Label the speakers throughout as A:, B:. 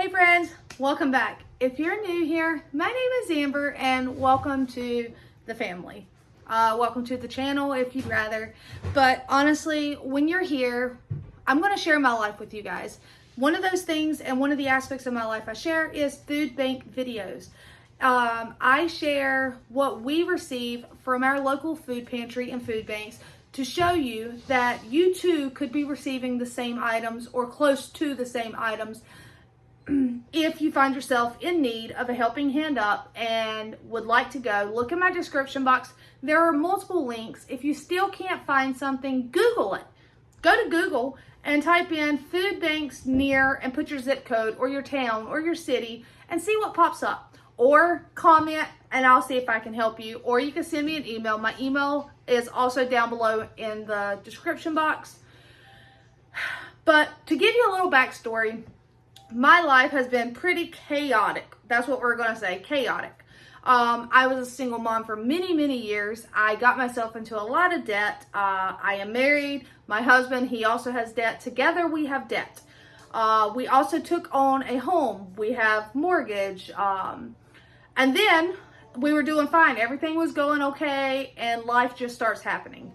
A: Hey friends, welcome back. If you're new here, my name is Amber and welcome to the family. Welcome to the channel if you'd rather. But honestly, when you're here, I'm going to share my life with you guys. One of those things and one of the aspects of my life I share is food bank videos. I share what we receive from our local food pantry and food banks to show you that you too could be receiving the same items or close to the same items if you find yourself in need of a helping hand up and would like to go. Look in my description box. There are multiple links. If you still can't find something, Google it. Go to Google and type in food banks near and put your zip code or your town or your city and see what pops up. Or comment and I'll see if I can help you. Or you can send me an email. My email is also down below in the description box. But to give you a little backstory, my life has been pretty chaotic. That's what we're going to say, chaotic. I was a single mom for many years. I got myself into a lot of debt. I am married. My husband, he also has debt. Together we have debt. We also took on a home. We have mortgage. And then we were doing fine. Everything was going okay, and life just starts happening.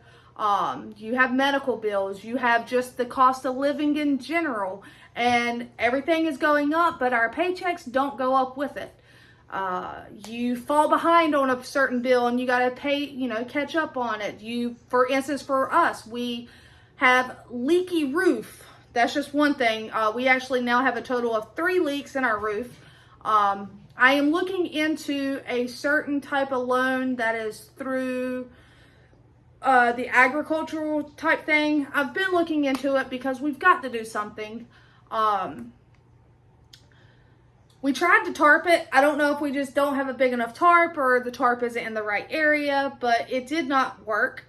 A: You have medical bills. You have just the cost of living in general. And everything is going up, but our paychecks don't go up with it. You fall behind on a certain bill and you got to pay, catch up on it. For instance, for us, we have leaky roof. That's just one thing. We actually now have a total of 3 leaks in our roof. I am looking into a certain type of loan that is through the agricultural type thing. I've been looking into it because we've got to do something. We tried to tarp it. I don't know if we just don't have a big enough tarp or the tarp isn't in the right area, but it did not work.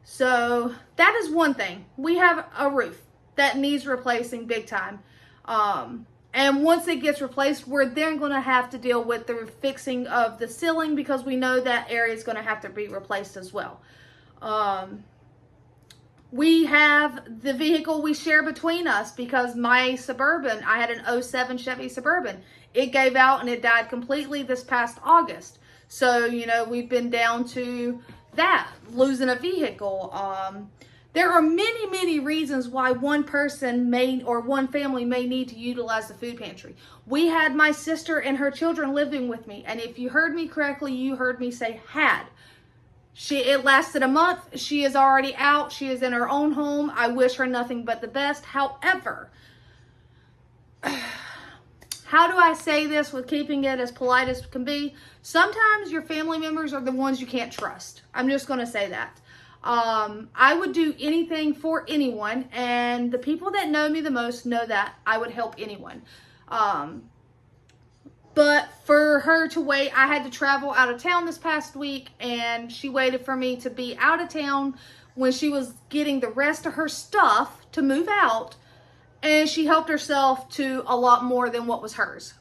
A: So that is one thing. We have a roof that needs replacing big time. And once it gets replaced, we're then going to have to deal with the fixing of the ceiling because we know that area is going to have to be replaced as well. We have the vehicle we share between us because my Suburban, I had an 07 Chevy Suburban. It gave out and it died completely this past August. So, we've been down to that, losing a vehicle. There are many reasons why one person or one family may need to utilize the food pantry. We had my sister and her children living with me. And if you heard me correctly, you heard me say had. It lasted a month. She is already out. She is in her own home. I wish her nothing but the best. However, how do I say this with keeping it as polite as can be? Sometimes your family members are the ones you can't trust. I'm just going to say that. I would do anything for anyone, and the people that know me the most know that I would help anyone. But for her to wait, I had to travel out of town this past week, and she waited for me to be out of town when she was getting the rest of her stuff to move out, and she helped herself to a lot more than what was hers.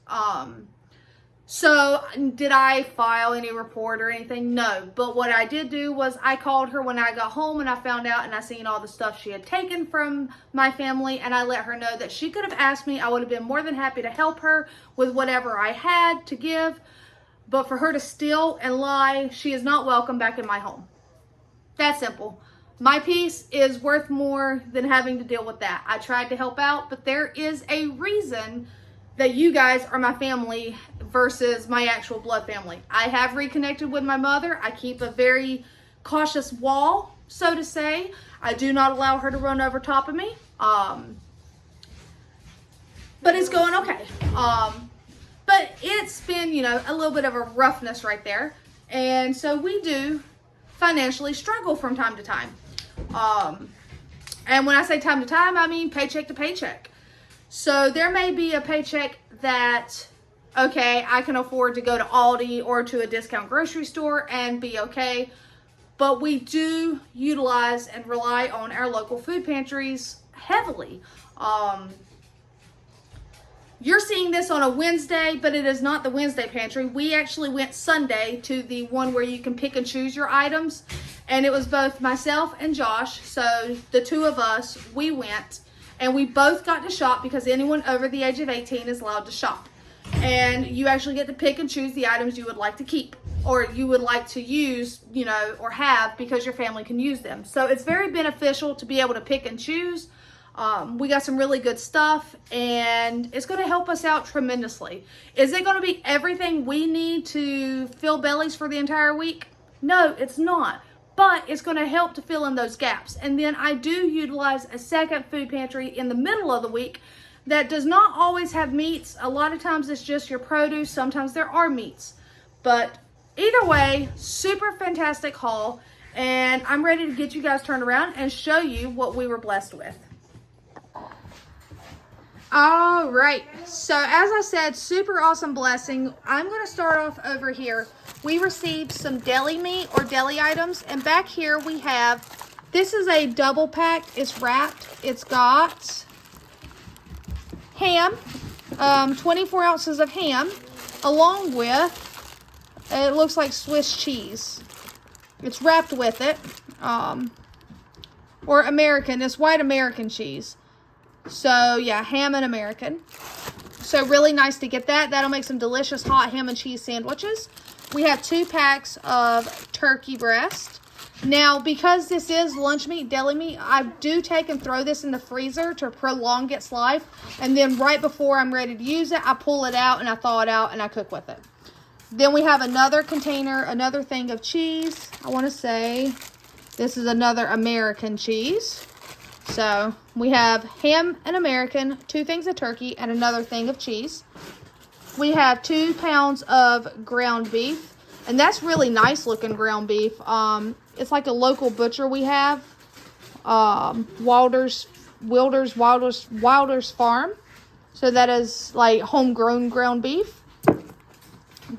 A: So did I file any report or anything? No. But what I did do was I called her when I got home and I found out and I seen all the stuff she had taken from my family, and I let her know that she could have asked me. I would have been more than happy to help her with whatever I had to give. But for her to steal and lie, she is not welcome back in my home. That simple. My peace is worth more than having to deal with that. I tried to help out, but there is a reason that you guys are my family versus my actual blood family. I have reconnected with my mother. I keep a very cautious wall, so to say. I do not allow her to run over top of me. But it's going okay. But it's been, a little bit of a roughness right there. And so we do financially struggle from time to time. And when I say time to time, I mean paycheck to paycheck. So there may be a paycheck that, okay, I can afford to go to Aldi or to a discount grocery store and be okay. But we do utilize and rely on our local food pantries heavily. You're seeing this on a Wednesday, but it is not the Wednesday pantry. We actually went Sunday to the one where you can pick and choose your items. And it was both myself and Josh. So the two of us, we went. And we both got to shop because anyone over the age of 18 is allowed to shop. And you actually get to pick and choose the items you would like to keep or you would like to use, you know, or have because your family can use them. So it's very beneficial to be able to pick and choose. We got some really good stuff and it's going to help us out tremendously. Is it going to be everything we need to fill bellies for the entire week? No, it's not. But it's going to help to fill in those gaps. And then I do utilize a second food pantry in the middle of the week that does not always have meats. A lot of times it's just your produce. Sometimes there are meats. But either way, super fantastic haul. And I'm ready to get you guys turned around and show you what we were blessed with. All right, so as I said, super awesome blessing. I'm going to start off over here. We received some deli meat or deli items, and back here we have, this is a double pack. It's wrapped. It's got ham, 24 ounces of ham, along with, it looks like Swiss cheese. It's wrapped with it, or American, it's white American cheese. So yeah, ham and American. So really nice to get that. That'll make some delicious hot ham and cheese sandwiches. We have 2 packs of turkey breast. Now, because this is lunch meat, deli meat, I do take and throw this in the freezer to prolong its life. And then right before I'm ready to use it, I pull it out and I thaw it out and I cook with it. Then we have another container, another thing of cheese. I want to say this is another American cheese. So we have ham and American, 2 things of turkey, and another thing of cheese. We have 2 pounds of ground beef, and that's really nice looking ground beef. It's like a local butcher we have, Wilder's Farm. So that is like homegrown ground beef.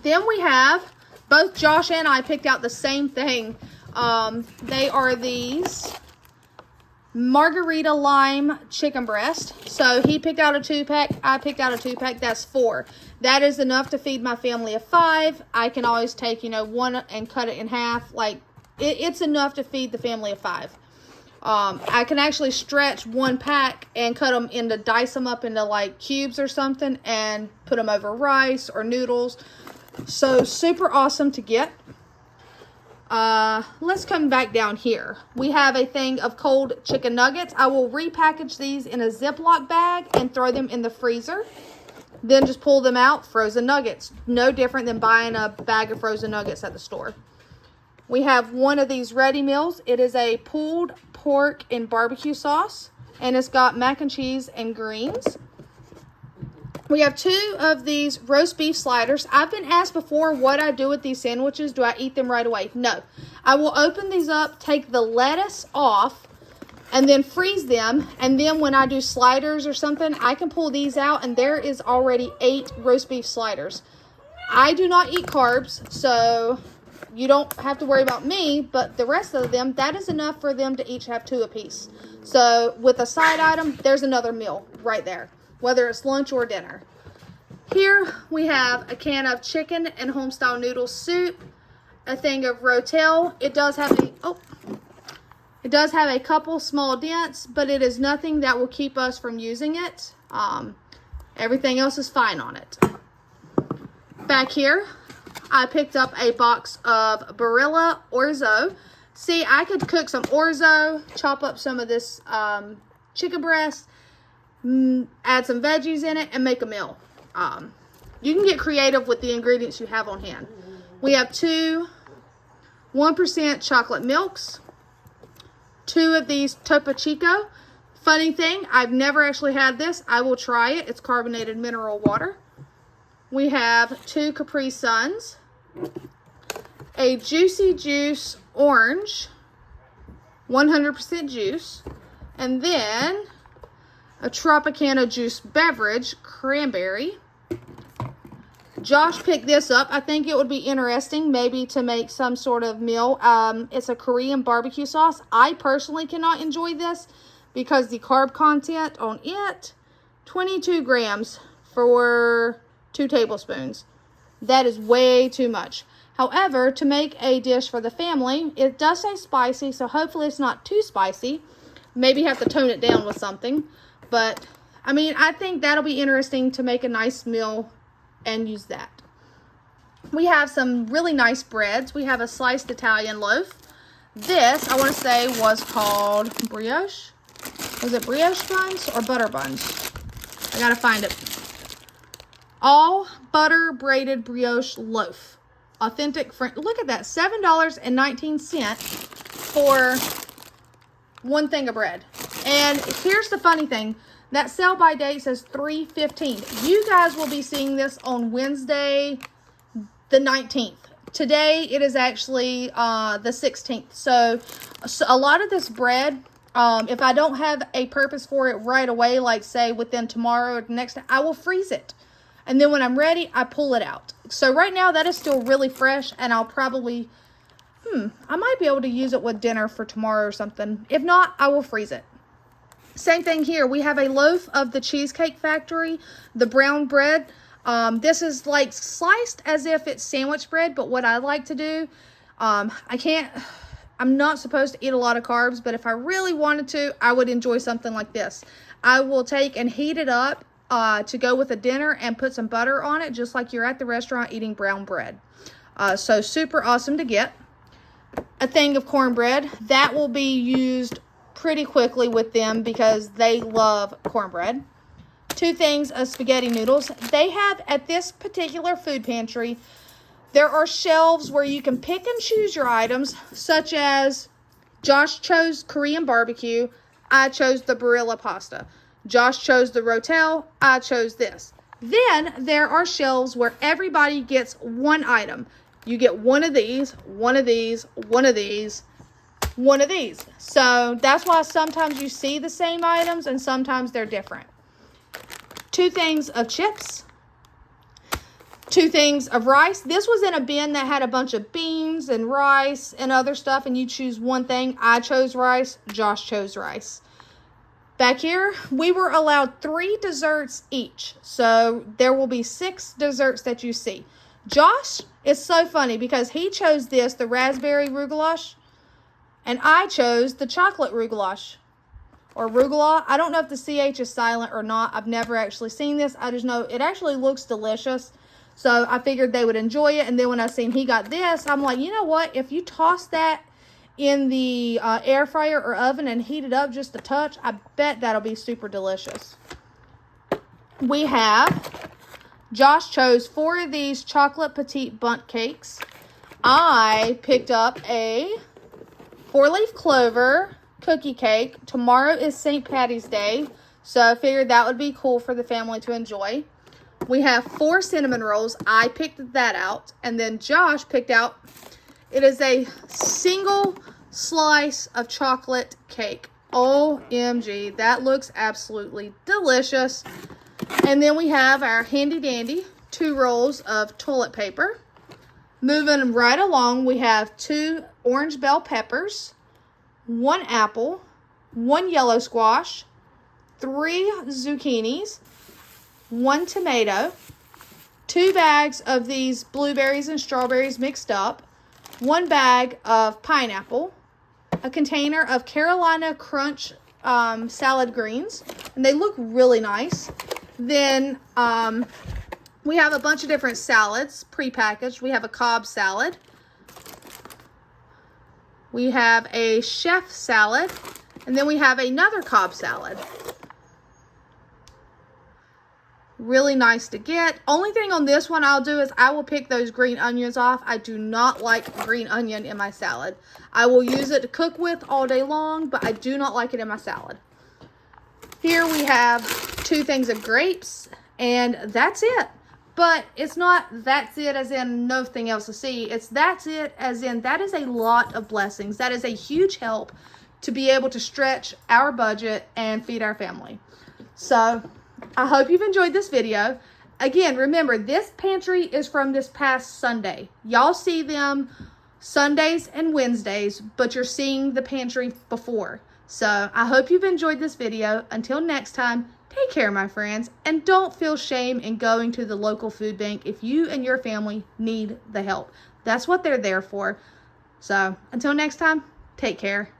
A: Then we have, both Josh and I picked out the same thing. They are these margarita lime chicken breast. So he picked out a 2-pack, I picked out a 2-pack. That's 4. That is enough to feed my family of 5. I can always take, you know, 1 and cut it in half. Like it's enough to feed the family of 5. I can actually stretch 1 pack and cut them into, dice them up into like cubes or something and put them over rice or noodles. So super awesome to get. Let's come back down here. We have a thing of cold chicken nuggets. I will repackage these in a Ziploc bag and throw them in the freezer. Then just pull them out, frozen nuggets. No different than buying a bag of frozen nuggets at the store. We have 1 of these ready meals. It is a pulled pork and barbecue sauce, and it's got mac and cheese and greens. We have 2 of these roast beef sliders. I've been asked before what I do with these sandwiches. Do I eat them right away? No. I will open these up, take the lettuce off, and then freeze them. And then when I do sliders or something, I can pull these out, and there is already 8 roast beef sliders. I do not eat carbs, so you don't have to worry about me, but the rest of them, that is enough for them to each have 2 apiece. So with a side item, there's another meal right there, whether it's lunch or dinner. Here we have a can of chicken and homestyle noodle soup, a thing of Rotel. It does have a couple small dents, but it is nothing that will keep us from using it. Everything else is fine on it. Back here, I picked up a box of Barilla Orzo. See, I could cook some orzo, chop up some of this chicken breast, add some veggies in it, and make a meal. You can get creative with the ingredients you have on hand. We have 2 1% chocolate milks, 2 of these Topo Chico. Funny thing, I've never actually had this. I will try it. It's carbonated mineral water. We have 2 Capri Suns, a Juicy Juice orange, 100% juice, and then a Tropicana juice beverage, cranberry. Josh picked this up. I think it would be interesting maybe to make some sort of meal. It's a Korean barbecue sauce. I personally cannot enjoy this because the carb content on it, 22 grams for 2 tablespoons. That is way too much. However, to make a dish for the family, it does say spicy, so hopefully it's not too spicy. Maybe have to tone it down with something. But I mean, I think that'll be interesting to make a nice meal and use that. We have some really nice breads. We have a sliced Italian loaf. This, I want to say, was called brioche. Was it brioche buns or butter buns? I gotta find it. All butter braided brioche loaf. Authentic French. Look at that, $7.19 for one thing of bread. And here's the funny thing. That sell by date says 3/15. You guys will be seeing this on Wednesday, the 19th. Today, it is actually the 16th. So a lot of this bread, if I don't have a purpose for it right away, like say within tomorrow or the next day, I will freeze it. And then when I'm ready, I pull it out. So right now, that is still really fresh, and I'll probably, I might be able to use it with dinner for tomorrow or something. If not, I will freeze it. Same thing here. We have a loaf of the Cheesecake Factory, the brown bread. This is like sliced as if it's sandwich bread, but what I like to do, I'm not supposed to eat a lot of carbs, but if I really wanted to, I would enjoy something like this. I will take and heat it up to go with a dinner and put some butter on it, just like you're at the restaurant eating brown bread. So super awesome to get. A thing of cornbread. That will be used pretty quickly with them because they love cornbread. 2 things of spaghetti noodles. They have, at this particular food pantry, there are shelves where you can pick and choose your items, such as Josh chose Korean barbecue. I chose the Barilla pasta. Josh chose the Rotel. I chose this. Then there are shelves where everybody gets one item. You get one of these, one of these, one of these, one of these. So that's why sometimes you see the same items and sometimes they're different. 2 things of chips. 2 things of rice. This was in a bin that had a bunch of beans and rice and other stuff, and you choose one thing. I chose rice. Josh chose rice. Back here, we were allowed 3 desserts each. So there will be 6 desserts that you see. Josh is so funny because he chose this, the raspberry rougalash, and I chose the chocolate rougalash. Or rugula. I don't know if the CH is silent or not. I've never actually seen this. I just know it actually looks delicious. So I figured they would enjoy it. And then when I seen he got this, I'm like, you know what? If you toss that in the air fryer or oven and heat it up just a touch, I bet that'll be super delicious. We have, Josh chose 4 of these chocolate petite bundt cakes. I picked up a 4-leaf clover cookie cake. Tomorrow is St. Patty's Day, so I figured that would be cool for the family to enjoy. We have 4 cinnamon rolls. I picked that out, and then Josh picked out, it is a single slice of chocolate cake. OMG, that looks absolutely delicious. And then we have our handy dandy 2 rolls of toilet paper. Moving right along, we have 2 orange bell peppers, 1 apple, 1 yellow squash, 3 zucchinis, 1 tomato, 2 bags of these blueberries and strawberries mixed up, 1 bag of pineapple, a container of Carolina Crunch salad greens, and they look really nice. Then we have a bunch of different salads prepackaged. We have a Cobb salad. We have a chef salad, and then we have another Cobb salad. Really nice to get. Only thing on this one I'll do is I will pick those green onions off. I do not like green onion in my salad. I will use it to cook with all day long, but I do not like it in my salad. Here we have 2 things of grapes, and that's it. But it's not that's it as in nothing else to see. It's that's it as in that is a lot of blessings. That is a huge help to be able to stretch our budget and feed our family. So I hope you've enjoyed this video. Again, remember, this pantry is from this past Sunday. Y'all see them Sundays and Wednesdays, but you're seeing the pantry before. So I hope you've enjoyed this video. Until next time, take care, my friends, and don't feel shame in going to the local food bank if you and your family need the help. That's what they're there for. So until next time, take care.